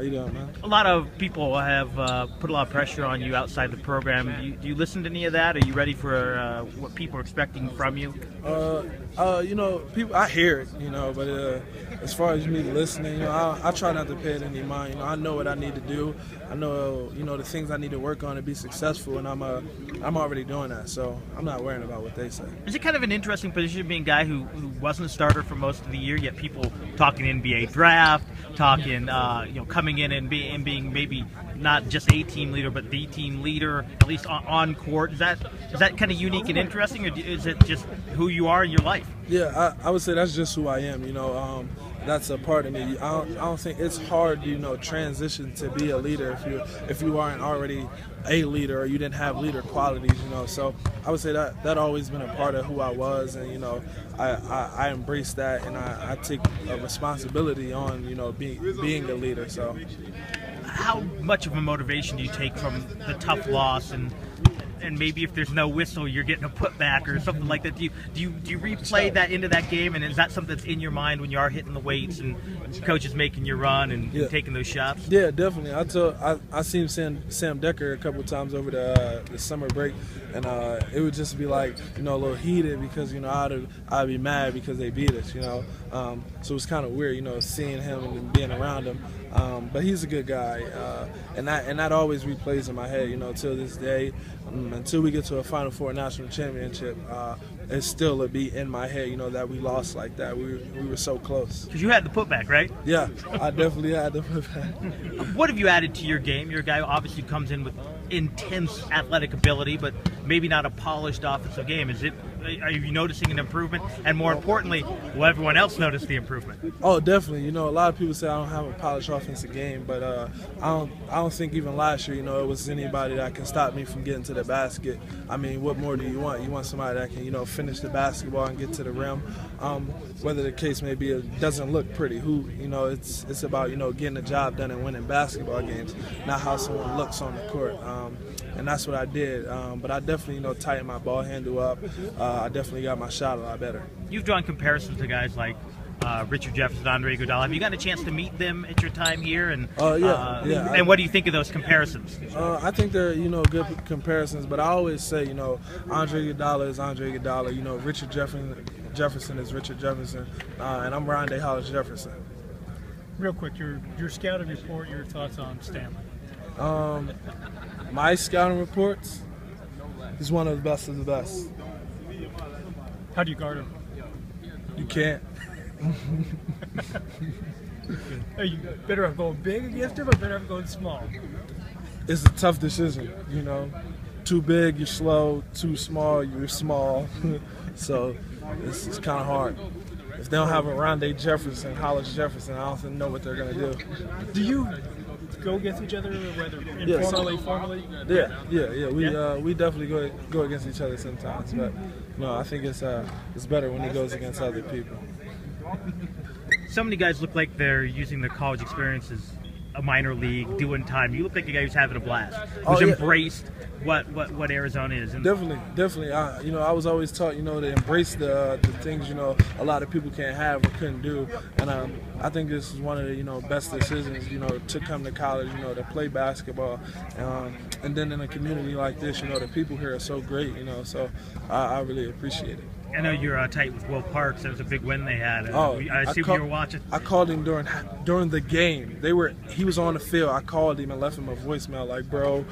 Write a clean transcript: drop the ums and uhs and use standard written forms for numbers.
How you doing, man? A lot of people have put a lot of pressure on you outside the program. Do you listen to any of that? Are you ready for what people are expecting from you? People, I hear it, but as far as me listening, I try not to pay it any mind. I know what I need to do. I know, the things I need to work on to be successful, and I'm already doing that. So I'm not worrying about what they say. Is it kind of an interesting position being a guy who wasn't a starter for most of the year, yet people talking NBA draft, talking, coming in and being maybe not just a team leader, but the team leader, at least on court. Is that kind of unique and interesting, or is it just who you are in your life? Yeah, I would say that's just who I am. That's a part of me. I don't think it's hard, transition to be a leader if you aren't already a leader or you didn't have leader qualities. So I would say that always been a part of who I was, and I embrace that, and I take a responsibility on being a leader. So. How much of a motivation do you take from the tough loss, and maybe if there's no whistle, you're getting a putback or something like that? Do you replay that into that game, and is that something that's in your mind when you are hitting the weights and coach is making you run and taking those shots? Yeah, definitely. I seen Sam Decker a couple times over the summer break, and it would just be like a little heated because I'd be mad because they beat us. So it was kind of weird seeing him and being around him. But he's a good guy, and that always replays in my head, till this day, until we get to a Final Four national championship. It still will be in my head, that we lost like that. We were so close. Because you had the putback, right? Yeah, I definitely had the putback. What have you added to your game? You're a guy who obviously comes in with intense athletic ability, but maybe not a polished offensive game. Are you noticing an improvement? And more importantly, will everyone else notice the improvement? Oh, definitely. A lot of people say I don't have a polished offensive game, but I don't think even last year, it was anybody that can stop me from getting to the basket. I mean, what more do you want? You want somebody that can, finish the basketball and get to the rim. Whether the case may be, it doesn't look pretty. It's about, getting the job done and winning basketball games, not how someone looks on the court. And that's what I did. But I definitely, tightened my ball handle up. I definitely got my shot a lot better. You've drawn comparisons to guys like Richard Jefferson, Rondae. Have you gotten a chance to meet them at your time here? And yeah. And what do you think of those comparisons? I think they're good comparisons, but I always say Andre Iguodala is Andre Iguodala. Richard Jefferson is Richard Jefferson, and I'm Rondae Hollis-Jefferson. Real quick, your scouting report, your thoughts on Stanley? My scouting reports, he's one of the best of the best. How do you guard him? You can't. Are you better off going big against him or better off going small? It's a tough decision, Too big, you're slow. Too small, you're small. So it's kind of hard. If they don't have a Rondae Jefferson, Hollis-Jefferson, I don't know what they're going to do. Do you go against each other, whether informally, formally? Yeah. We definitely go against each other sometimes, but no, I think it's better when he goes against other people. So many guys look like they're using their college experience as a minor league, doing time. You look like a guy who's having a blast, who's embraced what Arizona is. And Definitely. I was always taught, to embrace the things, a lot of people can't have or couldn't do. And I think this is one of the, best decisions, to come to college, to play basketball. And then in a community like this, the people here are so great, so I really appreciate it. I know you're tight with Will Parks. That was a big win they had. I assume you were watching. I called him during the game. He was on the field. I called him and left him a voicemail like, bro,